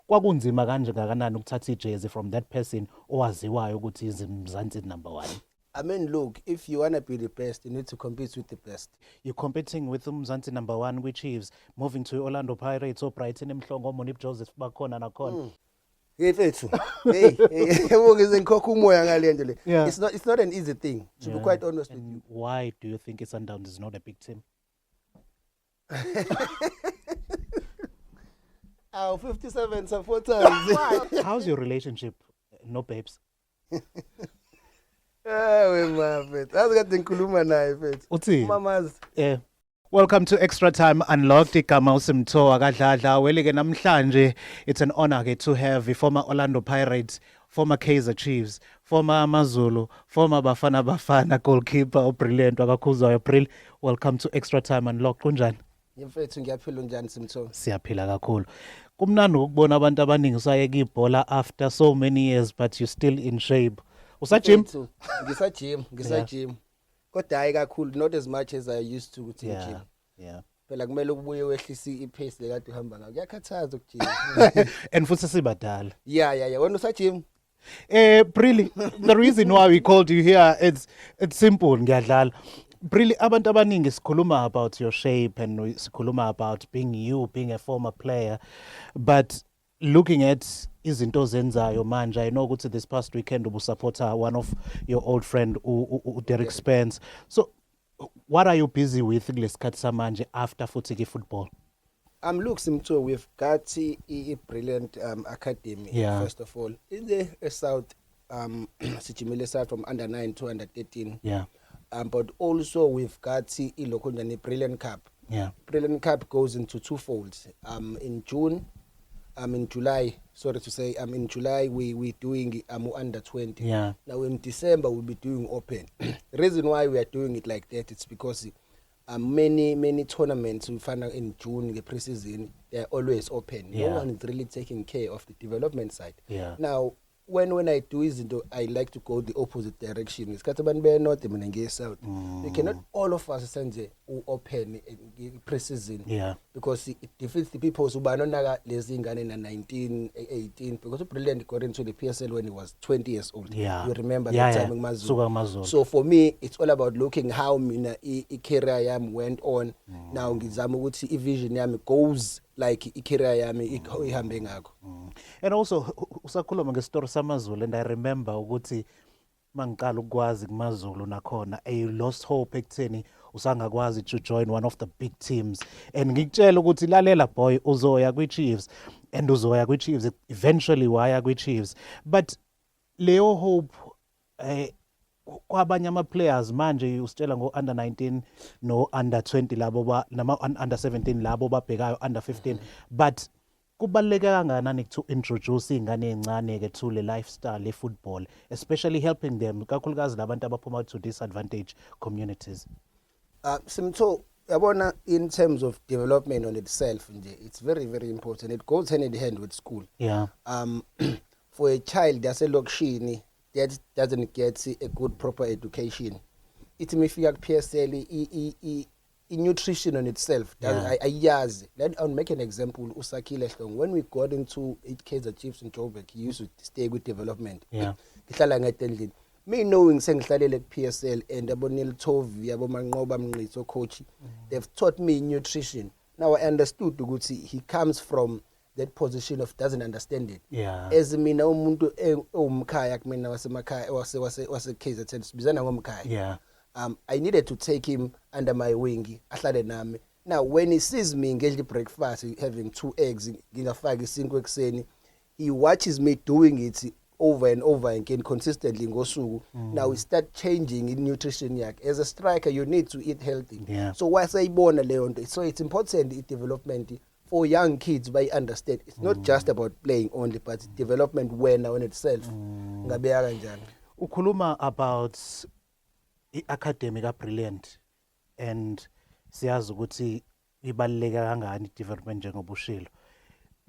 kwakunzima kanje kangakanani ukuthatha ijezi from that person owaziwayo ukuthi izimzansi number 1? I mean, look, if you want to be the best, you need to compete with the best. You're competing with umzansi number 1 Chiefs, moving to Orlando Pirates or Brighton Mhlongo, Monip Joseph bakhona nakhona. Hey, yeah. It's not an easy thing, to be quite honest with you. Why do you think Sundowns is not a big team? 57 supporters. How's your relationship? No babes. Welcome to Extra Time Unlocked. Igama uSimthoa kaDladla. Welike namhlanje it's an honor to have former Orlando Pirates, former Kaizer Chiefs, former Amazulu, former Bafana goalkeeper brilliant wakakhuzwayo April. Welcome to Extra Time Unlocked. Kunjani? Yemfethu ngiyaphila unjani Simthoa? Siyaphila kakhulu. Kumnandi ukubona abantu abaningi usayeka ibhola after so many years but you still in shape. Usajim? Ngisajim. Kodwa hayi kakhulu, not as much as I used to ukuthi ngijim. Yeah. Phela kumele ubuye wehlisa ipace lekade uhamba ngayo. Kuyakhathaza ukujima. And futhi sibadala. Yeah. Wena usajim? Really, the reason why we called you here, it's simple, ngiyadlala. Really, abantu abaningi sikhuluma about your shape and sikhuluma about being a former player, but looking at izinto zenzayo manje, I know ukuthi this past weekend ubusupporta one of your old friend Derek Spence. So what are you busy with kulesikhathi samanje after futhi football? Look Simthoa, we've got a brilliant academy. First of all in the south, Sijimile South from under 9 to under 13. But also we've got a local Brilliant Cup. Brilliant Cup goes into two folds. In July we're doing under 20. Now in December we'll be doing open. Reason why we are doing it like that, it's because many tournaments we find out in June, the pre-season, they're always open. No one is really taking care of the development side. Now when I do is I like to go the opposite direction. It's got to be not the south. We cannot all of us send open pre-season because it defeats the people who are not lessing in 19, 18 because Brilliant according to the PSL when he was 20 years old. You remember that time in Mazulu. So for me, it's all about looking how my career went on. Now Gizamu vision yami goes like career yami ihambe ngakho. And also usakhuluma ngestory samaZulu, and I remember ukuthi mangiqala ukwazi kumaZulu nakhona you lost hope ekutheni usangakwazi to join one of the big teams, and ngikutshela ukuthi lalela boy uzoya kwi-Chiefs and uzoya kwi-Chiefs eventually waya kwi-Chiefs, but leyo hope kwabanye ama-players manje usitshela ngo-under 19 no-under 20 labo nama-under 17 labo babhekayo under 15 but kubaluleke kangakanani to introduce iy'ngane ey'ncane-ke to le lifestyle e-football, especially helping them kakhulukazi labantu abaphuma to disadvantaged communities? Simthoa, yabona, in terms of development on itself it's very very important. It goes hand in hand with school. For a child yaselokishini that doesn't get a good proper education, it may feel like PSL nutrition on itself. I'll make an example. Usakile Hlong, when we got into Kaizer Chiefs in Joburg, he used to stay with development. Me knowing sengihlalele PSL and abonil Tovi, abomanqoba Mngqitho coach, they've taught me nutrition. Now I understood ukuthi he comes from that position of doesn't understand it. As mina umuntu umkhaya kumina wasemakhaya wase Kaizer Chiefs bizana ngomkhaya. I needed to take him under my wing. Ahlale nami. Now when he sees me engage the breakfast having 2 eggs ngingafaka isinkwe ekseni, he watches me doing it over and over again consistently ngosuku. Now we start changing in nutrition yakhe. As a striker you need to eat healthy. So wasayibona leyo nto. So it's important in development for young kids by understand it's not just about playing only but development wena on itself. Ngabeka kanjani. Ukhuluma about i-academy ka-Brilliant and siyazi ukuthi ibaluleke kangani i-development njengobushilo.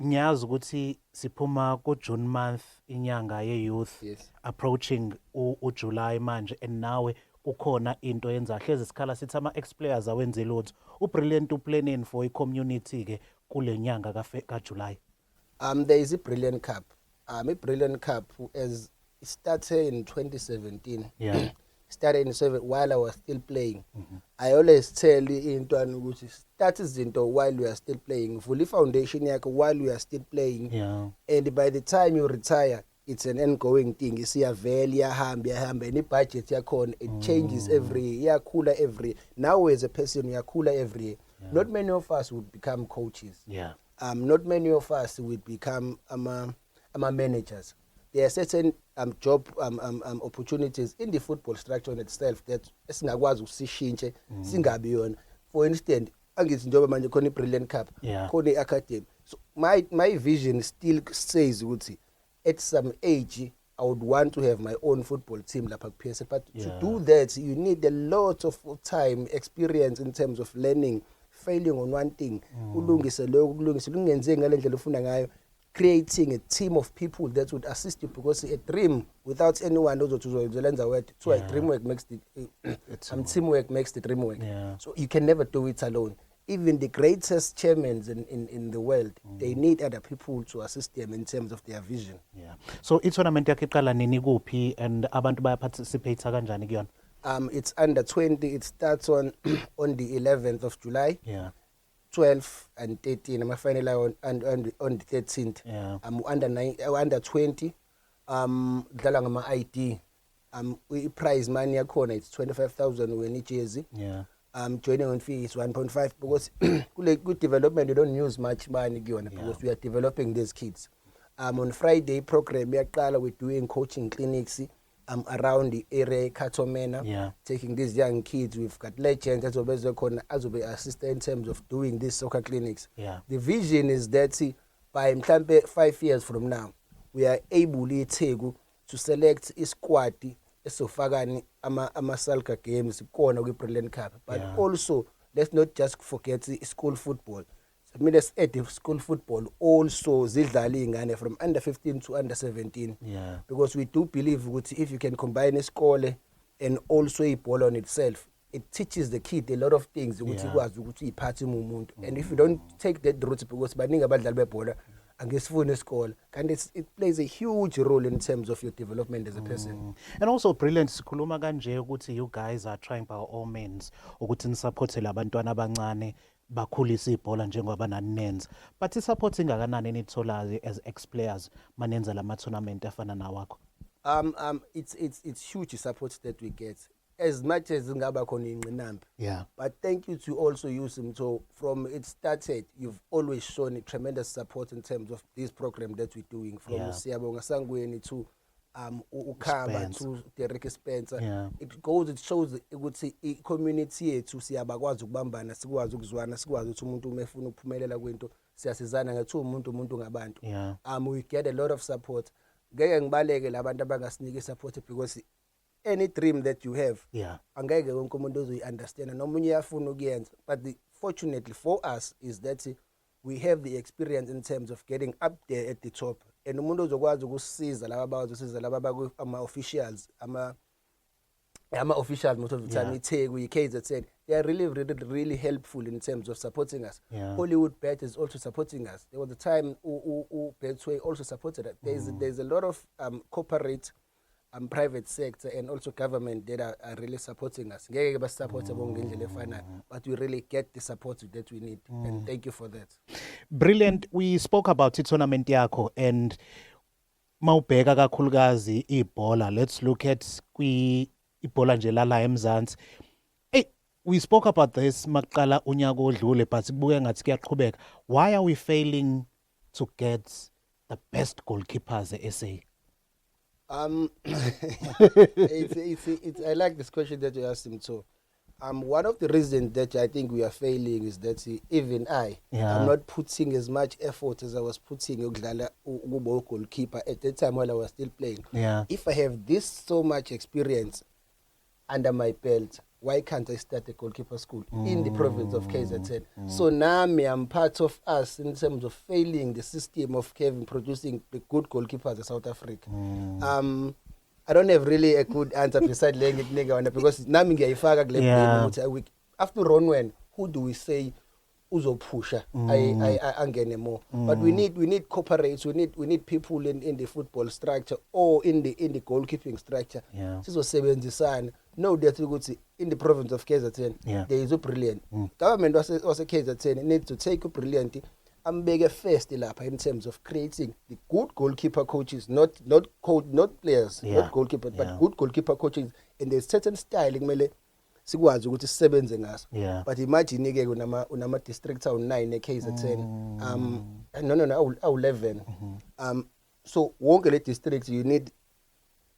Ngiyazi ukuthi siphuma ku-June month, inyanga ye-youth, approaching uJuly manje, and nawe kukhona into yenza hlezi isikhala sithi ama-ex-players awenze lutho. uBrilliant uplanning for i-community-ke kule nyanga kaJuly? There is a Brilliant Cup. A Brilliant Cup as it started in 2017. Yeah. Started in 7 while I was still playing. I always tell intwana ukuthi start izinto while you are still playing. Vula foundation yakho while you are still playing. Yeah. And by the time you retire, it's an ongoing thing. Isiyavela iyahamba and budget yakhona it changes every year, iyakhula every. Now as a person iyakhula every year. Yeah. Not many of us would become coaches. Yeah. Not many of us would become managers. There are certain job opportunities in the football structure in itself that esingakwazi ukusishintshe singabi yona. For instance, angithi njengoba manje khona iBrilliant Cup, khona iacademy. So my vision still says ukuthi at some age I would want to have my own football team lapha kuPSL, but to do that you need a lot of time, experience in terms of learning, failing on one thing, ulungise lokho kulungise lungenze ngale ndlela ufuna ngayo, creating a team of people that would assist you, because a dream without anyone uzolenza wet. So teamwork makes the teamwork makes the dream work. So you can never do it alone. Even the greatest chairmen in the world, they need other people to assist them in terms of their vision. Yeah. So i-tournament yakhe iqala nini kuphi and abantu baya participate kanjani kuyona? It's under 20. It starts on the 11th of July. Yeah. 12 and 13. I'm final on the 13th. Yeah. I'm under 20. Dlala ngama ID. Prize money yakhona it's 25,000 when jersey. Yeah. Joining on fee is 1.5 because good development you don't use much money because we are developing these kids. On Friday program we're doing coaching clinics around the area Katomena, taking these young kids. We've got legends as will assist in terms of doing these soccer clinics. The vision is that by 5 years from now we are able to select a squad esofakani ama-Salka games khona kwi-Brilliant Cup, but also let's not just forget school football. I mean, let's add school football also zidlala ingane from under 15 to under 17. Because we do believe if you can combine isikole and also ibhola on itself, it teaches the kid a lot of things ukuthi ikwazi ukuthi iphathe umuntu. And if you don't take that route, because baningi abadlali bebhola angesifuna isikole, and it plays a huge role in terms of your development as a person. And also Brilliant, sikhuluma kanje ukuthi you guys are trying by all means ukuthi nisupporte labantwana abancane bakhulisa ibhola njengoba naninenza, but isupport ingakanani enitholayo as ex-players manenza lama tournament afana nawakho? It's huge support that we get, as much as ngaba khona ingqinamba. But thank you to also use them. So from it started, you've always shown a tremendous support in terms of this program that we're doing, from Siyabonga Sangweni to Ukamba to Derek Spencer. It shows ukuthi i-community yethu siyabakwazi ukubambana, sikwazi ukuzwana, sikwazi ukuthi umuntu umefuna ukuphumelela kwento siyasizana ngathi umuntu ngabantu. We get a lot of support. Ngeke ngibaleke labantu abangasinike support, because any dream that you have, angeke wonke umuntu uzoyi-understand nomunye uyafuna ukuyenza. But fortunately for us is that we have the experience in terms of getting up there at the top, and umuntu uzokwazi ukusisiza laba bazosiza laba ama-officials ama-officials most of the time iTheku, KZN, they are really helpful in terms of supporting us. Hollywoodbet is also supporting us. There was a time Betway also supported us. There's a lot of corporate private sector and also government that are really supporting us. But we really get the support that we need, and thank you for that. Brilliant. We spoke about tournament yakho and mawubheka kakhulukazi ibhola. Let's look at ibhola nje lala eMzansi. We spoke about this maqala unyaka odlule, but sibuke ngathi kuyaqhubeka. Why are we failing to get the best goalkeepers e-SA? It's I like this question that you asked him too. One of the reasons that I think we are failing is that even I'm not putting as much effort as I was putting goalkeeper at the time while I was still playing. If I have this so much experience under my belt, why can't I start a goalkeeper school in the province of KZN? So now I'm part of us in terms of failing the system of producing the good goalkeepers in South Africa. I don't have really a good answer besides laying it because now after Ronwen, who do we say uzophusha angene more. But we need corporates, we need people in the football structure or in the goalkeeping structure. Sizosebenzisana. No, that ukuthi in the province of KZN there is a brilliant government was a KZN needs to take a brilliant ambeke first lapha in terms of creating the good goalkeeper coaches, not players, not goalkeeper, but good goalkeeper coaches, and there's certain style kumele sikwazi ukuthi sisebenze ngaso. But imagine ke unama districts awu9 eKZN no 11 so wonke le districts you need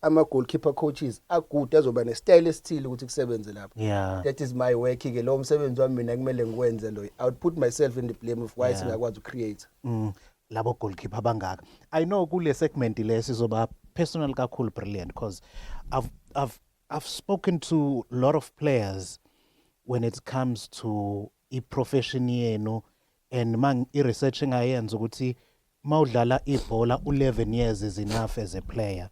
ama goalkeeper coaches agood azoba ne style esithile ukuthi kusebenze lapha. That is my work ke lo msebenzi wami mina kumele ngikwenze lo. I would put myself in the blame of why singakwazi ucreate labo goalkeeper bangaka. I know kule segment le sizoba personal kakhulu brilliant because I've spoken to a lot of players when it comes to i-profession yenu and mang i-research engayenza ukuthi mawudlala ibhola u11 years is enough as a player.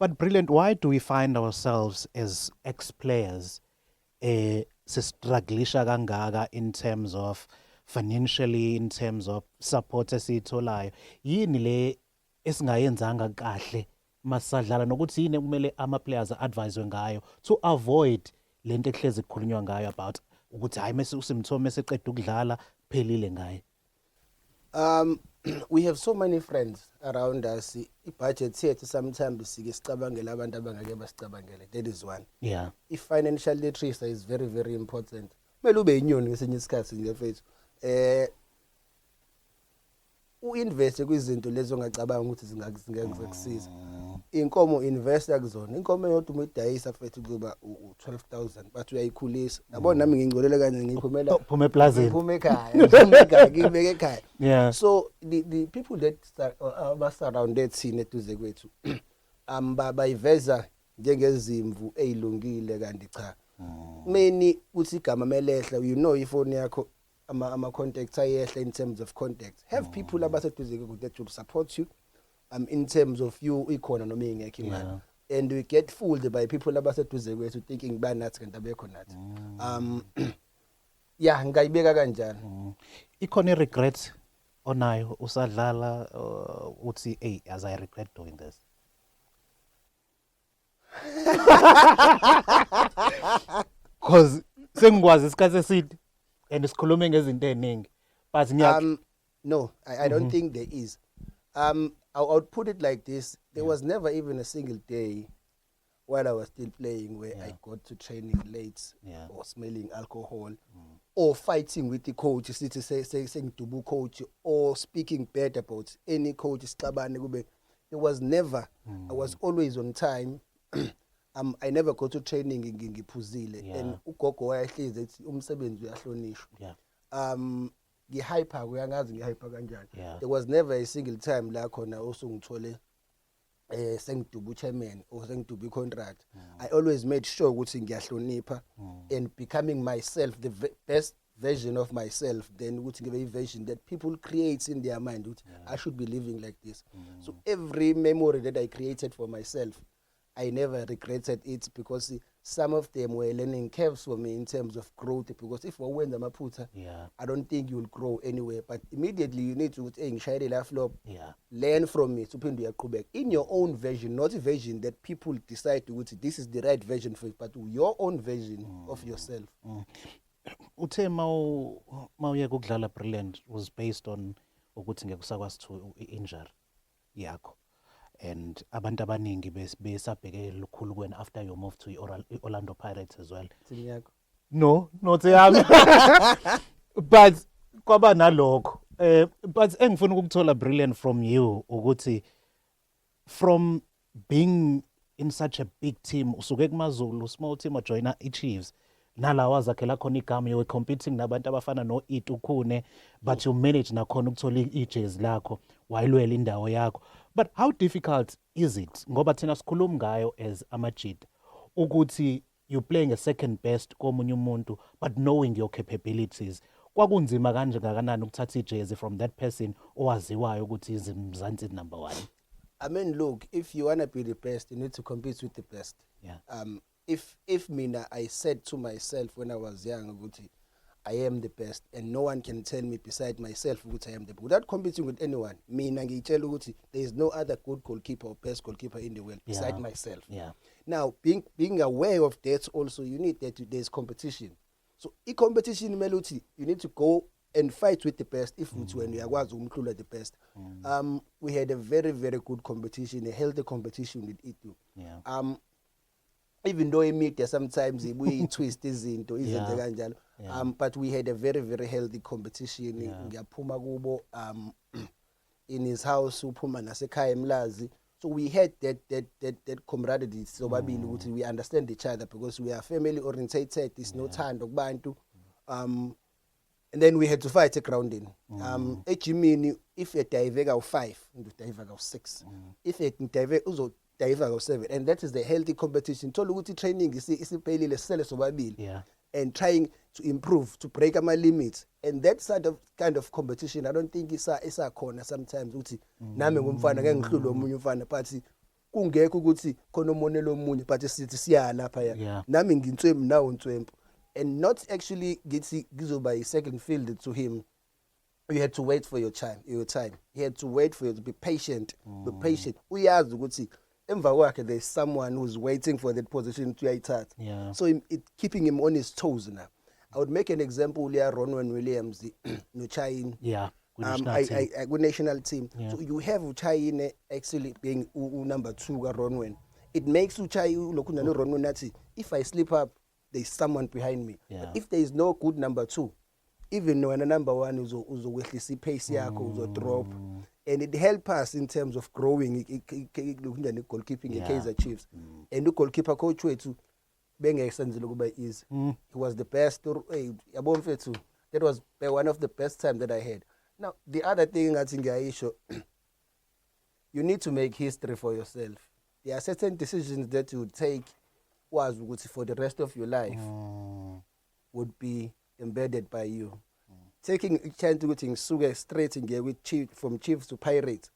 But brilliant, why do we find ourselves as ex-players sistrugglisha kangaka in terms of financially, in terms of support esitholayo? Yini le esingayenzanga kahle masadlala nokuthi yini kumele ama-players advisewe ngayo to avoid lento ehlezi kukhulunywa ngayo about ukuthi hayi mase usimthomo eseqeda ukudlala phelile ngaye? We have so many friends around us. I-budget yethu sometimes sike sicabangela abantu abangeke basicabangele. That is one. If financial literacy is very very important. Kumele ube inyoni ngesinye isikhathi nje mfethu. Uinvest kwizinto lezo ongacabanga ukuthi zingekusiza. Inkomo investor kuzona. Inkomo eyodwa umidayisa mfethu kuba u12,000 but uyayikhulisa. Yabona nami ngingcolele kanje ngiphumela phuma eplazini. Phuma ekhaya. Ngibeke ekhaya. So the people that surrounded thina eduze kwethu bayiveza njengezimvu ezilungile kanti cha. Many uthi igama melehla you know ifoni yakho ama contacts ayehla in terms of contacts. Have people abaseduze kwethu that will support you in terms of you ikhona noma ingekho imali. And we get fooled by people abaseduze kwethu thinking banathi kanti abekho nathi. Ngayibeka kanjani. Ikhona regret onayo usadlala uthi hey as I regret doing this? Cause sengikwazi isikhathi eside and sikhulume ngezinto eziningi but no I don't think there is. I would put it like this. There was never even a single day while I was still playing where I got to training late or smelling alcohol or fighting with the coach, saying to coach or speaking bad about any coach. There was never. I was always on time. I never go to training ngiphuzile and ugogo wayahlezi ethi umsebenzi uyahlonishwa. Ngihyper uyangazi ngihyper kanjani. There was never a single time la khona usungithole sengidubu chairman or sengidubu contract. I always made sure ukuthi ngiyahlonipha and becoming myself the best version of myself, then ukuthi ngibe version that people create in their mind ukuthi I should be living like this. So every memory that I created for myself, I never regretted it because some of them were learning curves for me in terms of growth. Because if we went amaphutha, I don't think you will grow anywhere. But immediately you need to learn from me to in your own version, not a version that people decide to this is the right version for you, but your own version of yourself. Uthe mawuyeka ukudlala brilliant was based on ukuthi ngeke usakwazi to injury yakho. And abantu abaningi besabheke lukhulu kwena after your move to Orlando Pirates as well. No, not yami. But kwaba nalokho. But engifuna ukuthola brilliant from you ukuthi from being in such a big team usuke kuMaZulu small team or joiner iChiefs nalawa zakhela khona igama you competing nabantu abafana no Itukhune but you manage nakhona ukuthola ijezi lakho wayilwela indawo yakho. But how difficult is it ngoba thina sikhuluma ngayo as amajita ukuthi you playing a second best komunye umuntu but knowing your capabilities kwakunzima kanje ngakanani ukuthatha ijezi from that person owaziwayo ukuthi izimzansi number 1? I mean, look, if you want to be the best, you need to compete with the best. If mina, I said to myself when I was young, I am the best, and no one can tell me beside myself ukuthi I am the best. Without competing with anyone, mina ngiyitshela ukuthi there is no other good goalkeeper or best goalkeeper in the world beside myself. Now, being aware of that also, you need that there's competition. So, competition meluthi, you need to go and fight with the best if it's when you are the best. We had a very, very good competition, a healthy competition with it too. Even though in media sometimes we twist izinto kanjalo, but we had a very, very healthy competition. Ngiyaphuma kubo in his house, uphuma nasekhaya eMlazi. So we had that camaraderie. So we understand each other because we are family orientated. It's no time kubantu. And then we had to fight a grounding. Ejimini, if you dive out 5, you dive out 6. If you dive out 7, and that is the healthy competition. Toluguti training is pelile sele sobabili, and trying to improve, to break my limits. And that kind of competition, I don't think it's a corner sometimes. Uti nami ngumfana ke ngihlule omunye umfana but kungekho ukuthi khona umonelo omunye but sithi siya lapha ya. Nami ngintswembu nawo ntswembu. And not actually gizoba a second field to him. You had to wait for your time. You had to wait for you to be patient. Be patient. Uyazi ukuthi emva kwakhe there's someone who's waiting for that position to ayithatha. So it keeping him on his toes now. I would make an example here, Ronwen Williams, no Chain. National team. So you have Uchayine actually being number 2 Ronwen. It makes Uchai lokuna no Ronwen nati. If I slip up, there's someone behind me. But if there is no good number 2, even when a number 1 uzo pace yako uzo drop, and it helps us in terms of growing goalkeeping in Kaizer Chiefs. And the goalkeeper coach way to is he was the best. That was one of the best time that I had. Now the other thing I think you need to make history for yourself. There are certain decisions that you take for the rest of your life would be embedded by you. Taking a chance to go straight in here with from Chiefs to Pirates.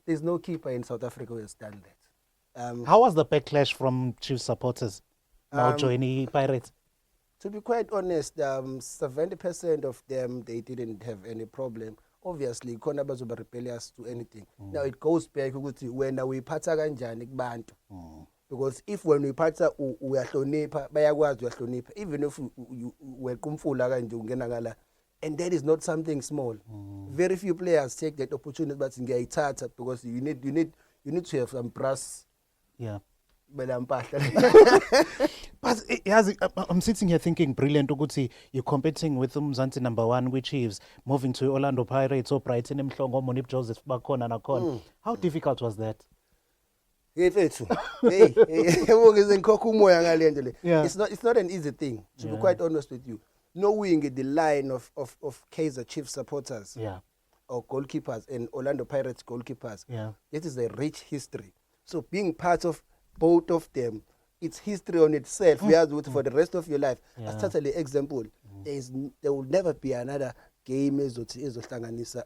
There's no keeper in South Africa who has done that. How was the backlash from Chiefs supporters now joining Pirates? To be quite honest, 70% of them, they didn't have any problem. Obviously, khona bazoba rebellious to anything. Now it goes back ukuthi wena uyiphatha kanjani kubantu. Because if when we partner uyahlonipha bayakwazi uyahlonipha, even if wequmfula kanje ungena ngala, and that is not something small. Very few players take that opportunity but ngiyayithatha because you need to have some brass. But I'm sitting here thinking, brilliant ukuthi you're competing with Mzansi number 1 which Chiefs, moving to Orlando Pirates or Brighton Mhlongo Monip Joseph bakhona nakhona. How difficult was that? It's not an easy thing, to be quite honest with you. Knowing the line of Kaizer Chiefs supporters or goalkeepers and Orlando Pirates goalkeepers, it is a rich history. So being part of both of them, it's history on itself. For the rest of your life. As totally example, there will never be another game ezohlanganisa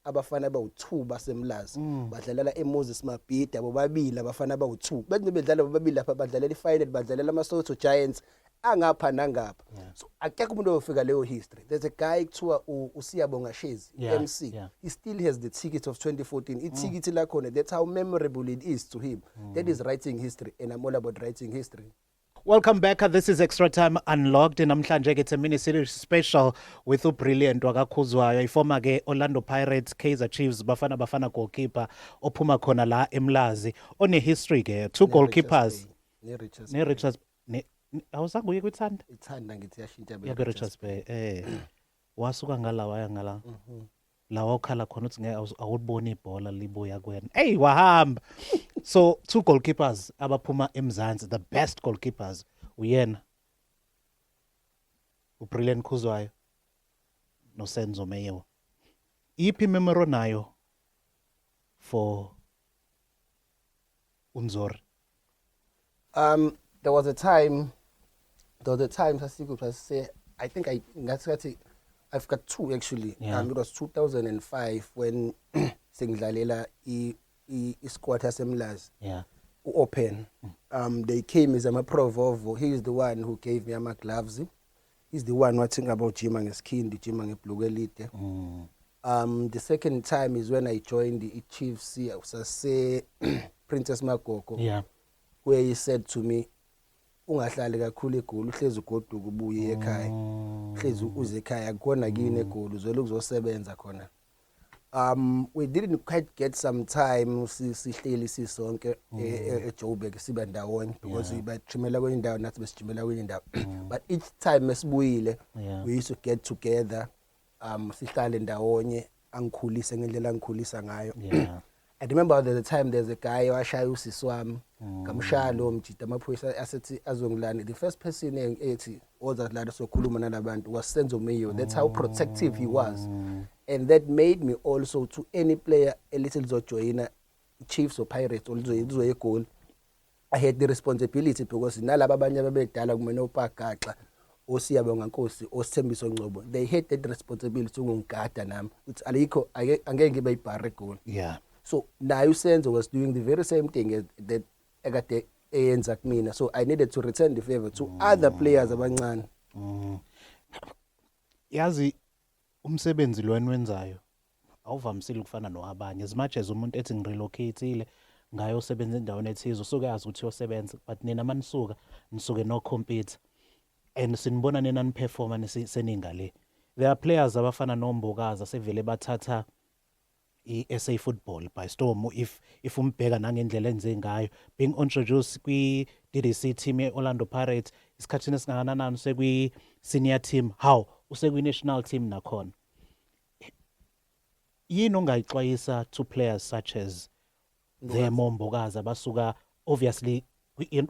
abafana abawu2 basemlazi badlalela eMoses Mabhida bobabili abafana abawu2 benze bedlala bobabili lapha badlalela ifinal badlalela amaSoweto Giants angapha nangapha. So akekho umuntu ofika leyo history. There's a guy kuthiwa uSiyabonga Shezi, MC. He still has the ticket of 2014. Ticket lakhona, that's how memorable it is to him. That is writing history, and I'm all about writing history. Welcome back. This is Extra Time Unlocked. Namhlanje it's a mini series special with uBrilliant wakakhuzwayo, iformer ke Orlando Pirates, Kaizer Chiefs bafana goalkeeper ophuma khona la eMlazi. On a history ke 2 goalkeepers. Ne Richards awuzange uye kwithanda? Ithanda ngithi yashintsha be Richards Bay. Wasuka ngala waya ngala. Lawa ukhala khona uthi ngeke awulibona ibhola libuya kuwena. Hey wahamba. So 2 goalkeepers abaphuma eMzansi, the best goalkeepers uyena uBrilliant Khuzwayo noSenzo Meyo. Iphi memory nayo for Unzori? There was a time I think I've got 2 actually. It was 2005 when sengidlalela squad yasemlazi. Open. They came as a Provovo. He is the one who gave me my gloves. he's the one watching about Jima ngeSkhindi, Jima ngebhluku elide. The second time is when I joined the Chiefs, sase Princess Magogo. Yeah. Where he said to me, ungahlali kakhulu eGoli, uhlezi ugoduka ubuye ekhaya. Uhlezi uze ekhaya akukona kini eGoli, uzole ukuzosebenza khona. We didn't quite get some time sihleli sisonke eJoburg siba ndawonye because bayajimela kwenye indawo nathi besijimela kwenye indawo. But each time esibuyile we used to get together sihlale ndawonye angikhulise ngendlela angikhulisa ngayo. I remember the time there's a guy washaya usisi wami ngamshaya lo mjida amaphoyisa asethi azongilana. The first person ethi oza la sokhuluma nalabantu was Senzo Mayo. That's how protective he was. And that made me also to any player a little zojoina Chiefs or Pirates also a goal. I had the responsibility because nalaba abanye ababedala kumena upagaxa osiyabonga Nkosi osithembiso Ngcobo, they had that responsibility ukungigada nami uthi alikho angeke ngibe ibhare goal. Yeah. So nayo Senzo was doing the very same thing as that ekade eyenza kumina. So I needed to return the favor to other players abancane. Yazi umsebenzi lo wenzayo awuvamisile ukufana noabanye. As much as umuntu ethi ngirelocate ngayo sebenza endaweni ethizo usuke yazi ukuthi uyosebenza, but nina manisuka nisuke no compete and sinibona nina niperforma seninga le. There are players abafana noMbokazi sevele bathatha i-SA football by storm if umbheka nangendlela enze ngayo, being introduced kwi DDC team eOrlando Pirates isikhathini esingakanani sekwi senior team, how usekwi national team nakhona. Yini ongayixwayisa to players such as the Mbokazi abasuka obviously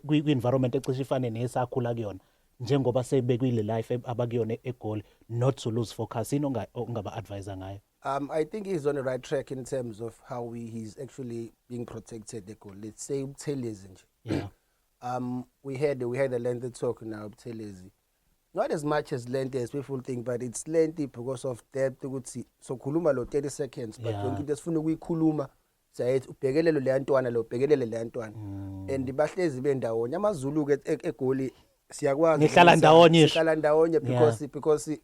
kwi-environment ecishe ifane nesakhula kuyona njengoba sebekwile life abakuyona eGoli, not to lose focus? Yini ongaba advisor ngayo? I think he's on the right track in terms of how he's actually being protected. Let's say Buthelezi. Yeah. We had a lengthy talk now Buthelezi. Not as much as lengthy as people think, but it's lengthy because of depth. So kuluma lo 30 seconds, but yonke into esifuna ukuyikhuluma sayethi ubhekelele le yantwana lo ubhekelele le yantwana. And bahlezi bendawonye amaZulu ke eGoli siyakwazi ngihlala ndawonye sihlala ndawonye because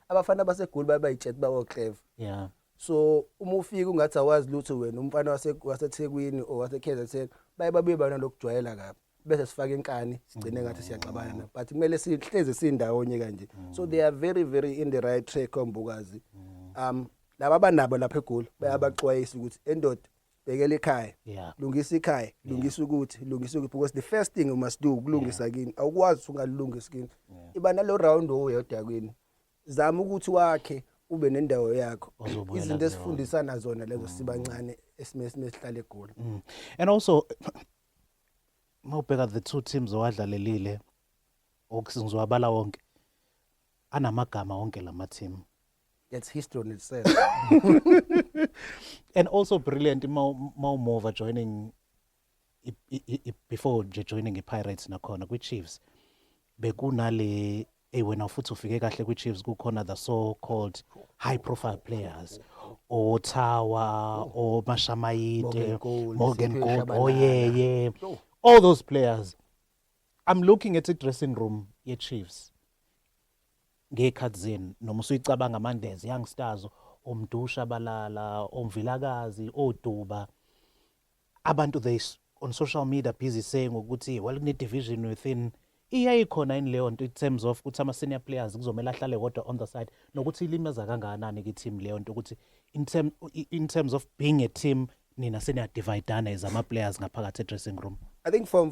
abafana baseGoli bayijet bawo clever. Yeah. So uma ufika ungathi awazi lutho wena umfana waseThekwini or waseKZN baye bana lokujwayela kabi bese sifaka inkani sigcine ngathi siyaxabana, but kumele sihleze sindawonye kanje. So they are very very in the right track oMbokazi. Laba abanabo lapha eGoli bayabaxwayisa ukuthi endoda bekele ekhaya, lungisa ikhaya, lungisa ukuthi because the first thing you must do ukulungisa kini. Awukwazi ungalungisa kini iba nalo round oyedwa kwini, zama ukuthi wakhe ube nendawo yakho. Izinto esifundisana zona lezo sibancane esihlale eGoli. And also mawubheka the two teams owadlalelile okuzwabala wonke anamagama wonke lama team. That's history in itself. And also brilliant Mova joining before joining the Pirates nakhona kwi Chiefs bekunale wena futhi ufike kahle kwi Chiefs kukhona the so called high profile players Otawa or Mashamayite, Morgan Gold, yeah, all those players. I'm looking at the dressing room ye Chiefs ngekhathini noma usuyicabanga amandezi youngsters omdusha balala omvilakazi oduba abantu they on social media busy saying ukuthi well kune division within iyayikhona in leyo nto in terms of ukuthi ama senior players kuzomela ahlale kodwa on the side nokuthi ilimeza kangakanani ke team leyo nto ukuthi in terms of being a team nina senior divide as ama players ngaphakathi dressing room. I think from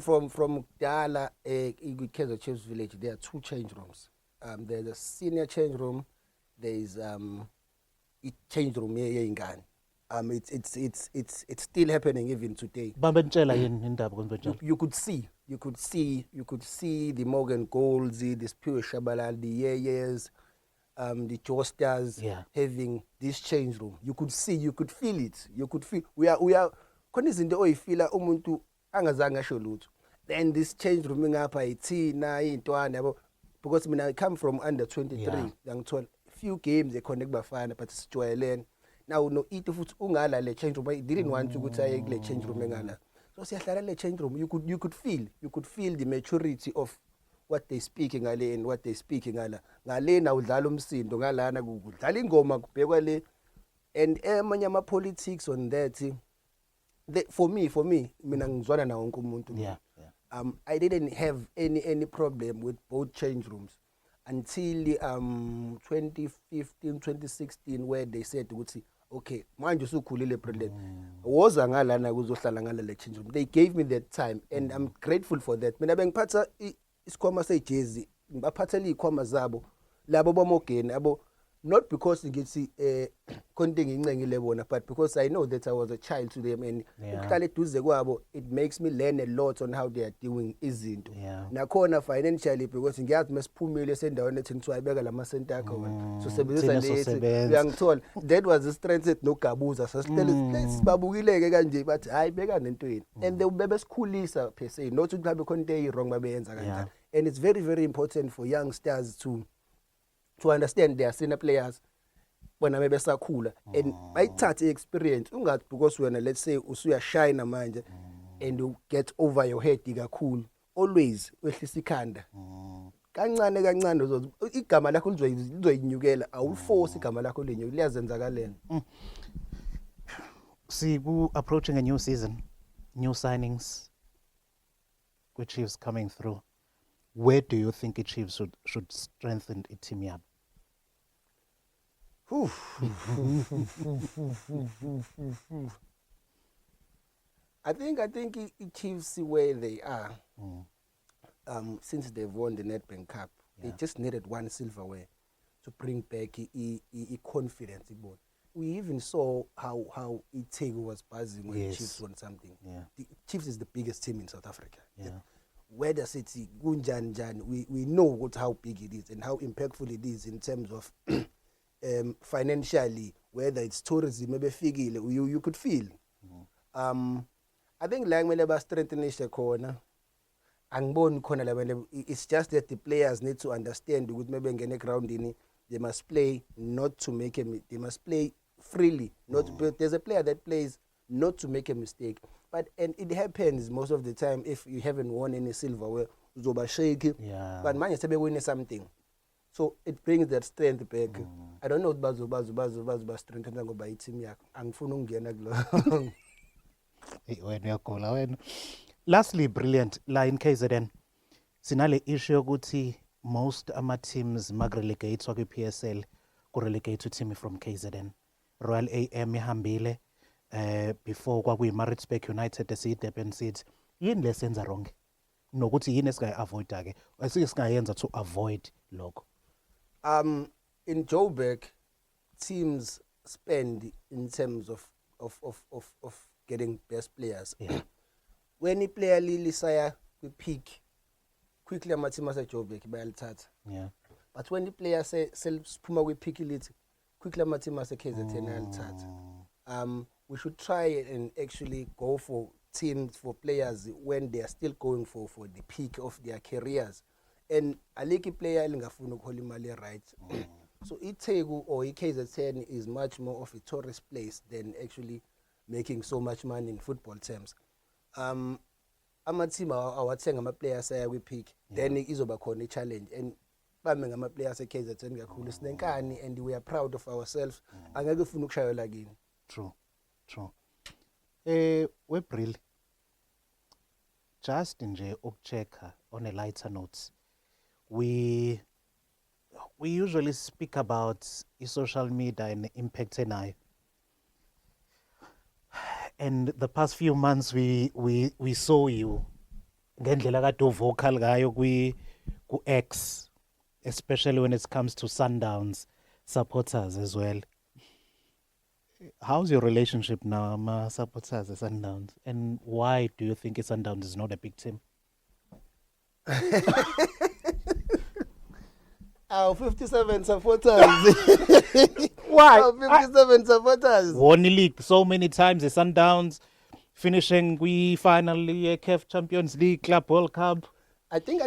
Dala Kaizer Chiefs Village there are two change rooms. There's a senior change room, there is a change room here in Ghana. It's still happening even today. You could see the Morgan Golds, the Spiro Shabalala, the Yeyes, the Josters having this change room. You could feel it. We are konizinto oyifila umuntu angazange asho lutho. Then this change room ngapha ithina intwana yabo. Because when I come from under 23, young told few games they connect bafana but sijwayelene. Now no eat food ungala le change room. I didn't want to go to le change room ngala. So siyahlala le change room you could feel the maturity of what they speaking ngale and what they speaking ngale udlala umsindo ngalana kudlala ingoma kubhekwa le and amanye ama politics on that for me mina ngizwana na wonke umuntu. I didn't have any problem with both change rooms until 2015 2016 where they said ukuthi okay manje usukhulile president woza ngalana kuzohlala ngale change room. They gave me that time and I'm grateful for that. Mina bengiphatha isikhwama seJersey ngibaphathela izikhwama zabo labo bomogeni abo, not because ngithi konke ngincengile bona, but because I know that I was a child to them and ukuhlala eduze kwabo it makes me learn a lot on how they are doing izinto. Nakhona financially because ngiyazi mesiphumile sendaweni ethi ngithiwa ayibeka lama cent akho wena so sebenzisa lethi uyangithola. That was the strength that nogabuza sasihlele sibabukileke kanje bathi hayi beka nentweni and they bebesikhulisa per se, not ukuthi mhlawumbe khona into wrong babenza kanjani. And it's very very important for youngsters to understand they are senior players bona bebesakhula and bayithathe experience ungathi because wena let's say usuya shine manje and you get over your head kakhulu, always wehlisa ikhanda kancane kancane igama lakho lizoyinyukela, awuforce igama lakho lenyuke liyazenzakalela. See, we approaching a new season, new signings with Chiefs coming through. Where do you think the Chiefs should strengthen the team up? I think it Chiefs where they are. Since they've won the Nedbank Cup, they just needed one silverware to bring back confidence. We even saw how Itego was buzzing when the Chiefs won something. The Chiefs is the biggest team in South Africa. Whether it's Gunjan, we know how big it is and how impactful it is in terms of financially, whether it's tourism, maybe figile, you could feel. I think like when strengthen the corner, it's just that the players need to understand with maybe ngene ground in they must play not to make they must play freely. There's a player that plays not to make a mistake. But and it happens most of the time if you haven't won any silverware, uzoba shaky. But man, you win something. So it brings that strength back. I don't know bazo strength ngoba team yakho. Angifuna ungena kulo. When uyagola wena. Lastly, brilliant la in KZN. Sinale issue yokuthi most ama teams magrelegate kwa PSL ku relegate to team from KZN. Royal AM ihambile before kwakuyi Maritzburg United esiDurban City. Yini lesenza wrong? Nokuthi yini esingay avoid ke? Asike singayenza to avoid lokho. In Joburg, teams spend in terms of getting best players. When a player lisaya we peak quickly amateam ase Joburg bayalithatha. But when the player say siphuma we peak elite quickly amateam ase KZN ayalithatha. We should try and actually go for teams for players when they are still going for the peak of their careers. And aliki player elingafuna ukhola imali right. So Itegu or KZN is much more of a tourist place than actually making so much money in football terms. Ama-team awathenga ama-players aya kwi-peak, then izoba khona i-challenge and bame ngama-players e-KZN kakhulu sinenkani and we are proud of ourselves. Angeke ufuna ukushayela kini. True. Webril, just nje ukuchecka on a lighter note, we usually speak about social media and the impact enayo. And the past few months we saw you ngendlela kade vocal gayo ku X, especially when it comes to Sundowns supporters as well. How's your relationship now, ma supporters at Sundowns, and why do you think Sundowns is not a big team? 57 supporters. Why? 57 supporters. Won the league so many times, the Sundowns finishing we finally CAF Champions League, Club World Cup. I think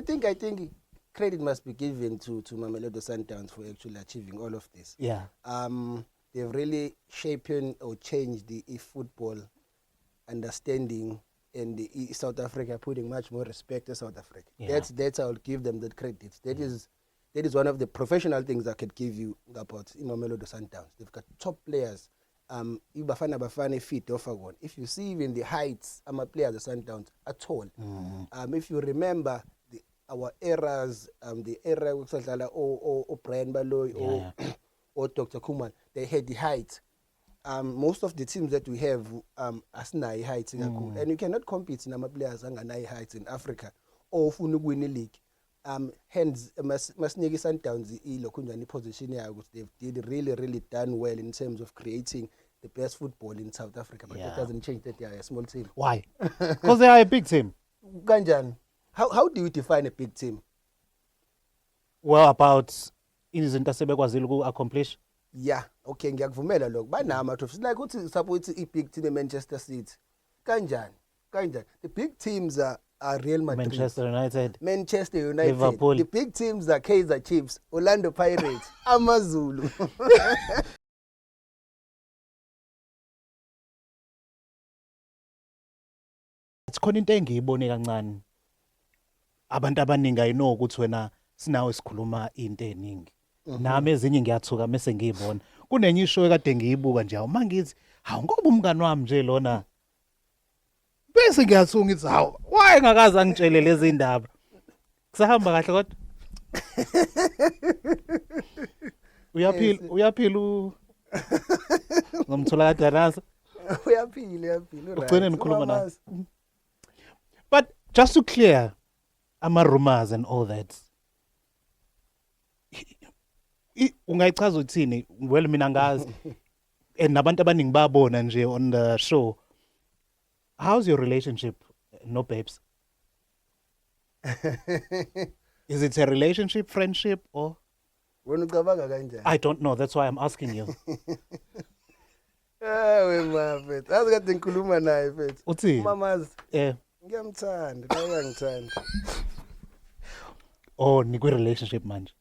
credit must be given to Mamelodi Sundowns for actually achieving all of this. They've really shaped or changed the football understanding and South Africa putting much more respect to South Africa. Yeah. That's I'll give them that credit. That is one of the professional things I could give you about Mamelodi Sundowns. They've got top players. Bafana fit offer one. If you see even the heights, players of Sundowns at all. If you remember our eras, the era or Brian Baloy or Dr. Kuman, they had the height. Most of the teams that we have asinai heights and you cannot compete in players anganai heights in Africa or ufuna win the league. Hence Masnegi Sundowns ilokunjani position yayo, they've did really done well in terms of creating the best football in South Africa, but that doesn't change that they are a small team. Why? Because they are a big team. Kanjani, how do you define a big team? Well, about izinto asebekwazile uku-accomplish. Yeah, okay, ngiyakuvumela lokho. Banama to like uthi support i-big team eManchester City. Kanjani? The big teams are Real Madrid, Manchester United, Liverpool. The big teams are Kaizer Chiefs, Orlando Pirates, AmaZulu. Khona into engiyibone kancane. Abantu abaningi ayino ukuthi wena sinawe sikhuluma into eningi. Nami ezinye ngiyathuka mase ngiyibona. Kunenye ishow ekade ngiyibuka nje mangithi hawu ngoba umngani wami nje lona. Bese ngiyathuka ngithi hawu why engakazi angitshele lezi indaba. Kusahamba kahle kodwa. Uyaphila ngomthola kaDanasa. Uyaphila. Ugcine nikhuluma naye. But just to clear ama-rumors and all that. Ungayichaza uthini? Well mina ngazi and nabantu abaningi babona nje on the show. How's your relationship, no babes? Is it a relationship, friendship, or? Wena ucabanga kanjani? I don't know. That's why I'm asking you. Mafethu. Azikade ngikhuluma naye mfethu. Uthini? Mamazi. Ngiyamthanda, uyangithanda. Oh, nikwi relationship manje.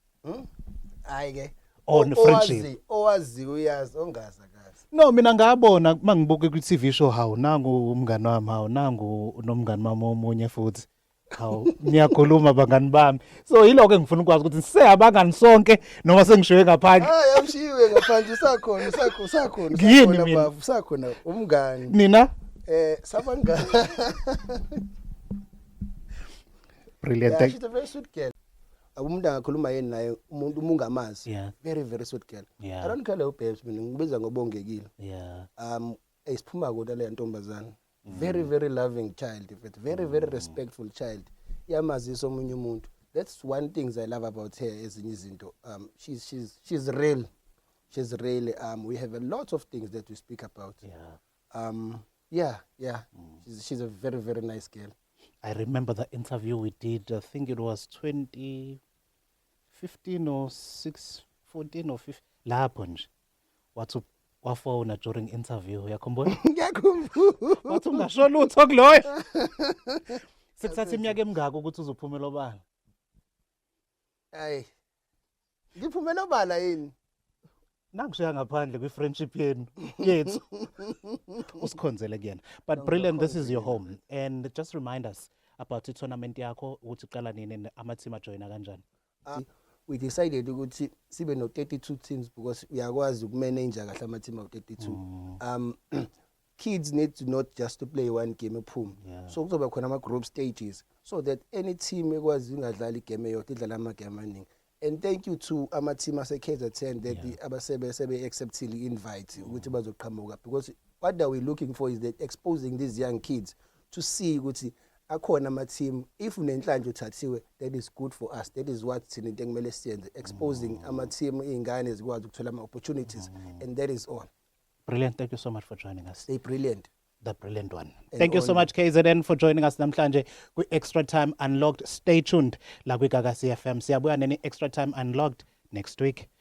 Hayi ke. Oh, ne friendship. Owazi uyazi ongazi akazi. No, mina ngabona mangibuke ku TV show hawu nangu umngani wami hawu nangu nomngani wami omunye futhi. Hawu niyakhuluma bangani bami. So yiloko engifuna ukwazi ukuthi siseyabangani sonke noma sengishiwe ngaphandle. Yamshiwe ngaphandle usakhona. Yini mina? Usakhona umngani. Nina? Sabangani. Brilliant. Yeah, she's a very sweet girl. Umuntu angakhuluma yena naye umuntu umungamazi. Yeah. Very sweet girl. Yeah. I don't call her babes mina ngibiza ngobongekile. Yeah. Esiphuma kodwa le ntombazana. Very loving child, very respectful child. Iyamazisa omunye umuntu. That's one thing I love about her ezinye izinto. She's real. She's really we have a lot of things that we speak about. Yeah. She's a very nice girl. I remember the interview we did. I think it was 2015 or 14 or 15. Lapho nje. Wafona during interview. Uyakhumbula? Ngiyakhumbula. Wathi ungasho lutho kuloyo. Sekuthatha iminyaka emingaka ukuthi uzophumela obala. Hayi. Ngiphumela obala yini? Nangishiya ngaphandle kwi-friendship yethu. Usikhonzele kuyena. But brilliant, this is your home. And just remind us about i-tournament yakho ukuthi uqala nini ama-team ajoyina kanjani. We decided ukuthi sibe no 32 teams because uyakwazi ukumanage kahle ama-team awu-32. Kids need to not just to play one game ephuma. So kuzoba khona ama-group stages so that any team ekwazi ungadlala igame eyodwa idlala amagame amaningi. And thank you to ama-team ase-KZN that abasebe acceptile invite ukuthi bazoqhamuka, because what are we looking for is that exposing these young kids to see ukuthi akhona ama-team, if unenhlanhla uthathiwe, that is good for us. That is what thina into ekumele siyenze, exposing ama-team, iy'ngane zikwazi ukuthola ama-opportunities, and that is all. Brilliant. Thank you so much for joining us. Stay brilliant. The brilliant one. Thank you so much, KZN, for joining us namhlanje with Extra Time Unlocked. Stay tuned la kwi Gagasi FM. Siyabuya neni Extra Time Unlocked next week.